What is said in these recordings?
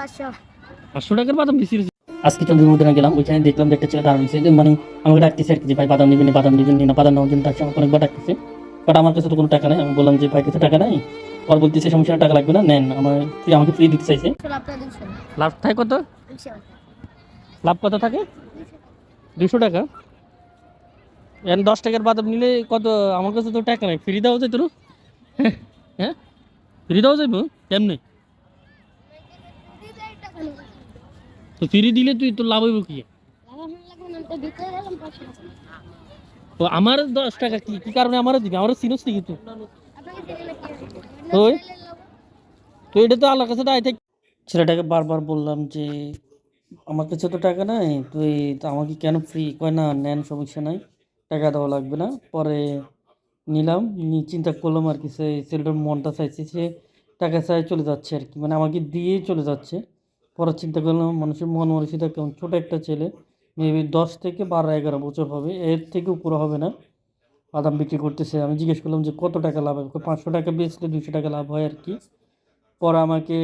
500 টাকার বাদাম বিক্রি হয়েছে। আজকে চন্দ্রমুদ্রা গেলাম, ওইখানে দেখলাম যে একটা ছেলে দাঁড়ানো হয়েছে, মানে আমাকে ডাকতেছে আর কি যে ভাই বাদাম নিবেন না বাদাম নেওয়ার জন্য ডাকছে, আমাকে অনেকবার ডাকতেছে। বাট আমার কাছে তো কোনো টাকা নাই। আমি বললাম যে ভাই কাছে টাকা নাই। পর বলতেছে সমস্যা, টাকা লাগবে না, নেন। আমাকে ফ্রি দিতে চাইছে। লাভ থাকে কত? লাভ কত থাকে? 200 টাকা। এখন 10 টাকার বাদাম নিলে কত? আমার কাছে তো টাকা নাই, ফ্রি দেওয়া যায় তোর? হ্যাঁ, ফ্রি দেওয়া যাইব কেমনে? তো ফ্রি দিলে তুই তোর লাভ হইব কি? তো আমার 10 টাকা কি কি কারণে আমারও দিবি? আমারও চিনস নাকি তুই? ওই তো এটা তো আল্লাহর কাছে দায় থাক। ছেলেটাকে বারবার বললাম যে আমার কাছে তো টাকা নাই, তুই তো আমাকে কেন ফ্রি? কয় না, নেন, সমস্যা নাই, টাকা দেওয়া লাগবে না। পরে নিলাম, চিন্তা করলাম আর কি, ছেলেটার মনটা চাইছে, সে টাকা চাই চলে যাচ্ছে আর কি, মানে আমাকে দিয়েই চলে যাচ্ছে। পরে চিন্তা করলাম মানুষের মন মানসিকতা কেমন। ছোট একটা ছেলে, মেবি 10 থেকে 12-11 বছর হবে, এর থেকে উপরে হবে না, বাদাম বিক্রি করতেছে। আমি জিজ্ঞেস করলাম যে কত টাকা লাভ হয়? 500 টাকা বেচলে 200 টাকা লাভ হয় আর কি। পরে আমাকে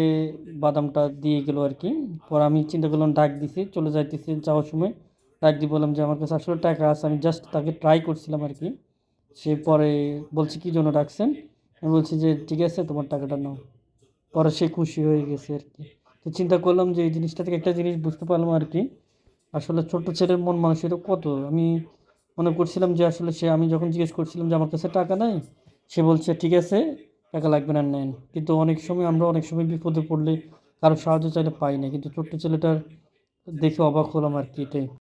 বাদামটা দিয়ে গেল আর কি। পরে আমি চিন্তা করলাম, ডাক দিছি, চলে যাইতেছি, যাওয়ার সময় ডাক দিয়ে বললাম যে আমার কাছে আসলে টাকা আছে, আমি জাস্ট তাকে ট্রাই করছিলাম আর কি। সে পরে বলছে কী জন্য ডাকছেন? আমি বলছি যে ঠিক আছে, তোমার টাকাটা নাও। পরে সে খুশি হয়ে গেছে আর কি। তো চিন্তা করলাম যে এই জিনিসটা থেকে একটা জিনিস বুঝতে পারলাম আর কি, আসলে ছোট্ট ছেলের মন মানসিকতা কত। আমি মনে করছিলাম যে আসলে সে, আমি যখন জিজ্ঞেস করছিলাম যে আমার কাছে টাকা নাই, সে বলছে ঠিক আছে, টাকা লাগবে না, নেন। কিন্তু আমরা অনেক সময় বিপদে পড়লে কারো সাহায্য চাইলে পাই না, কিন্তু ছোট্ট ছেলেটার দেখে অবাক হলাম আর কি, এটাই।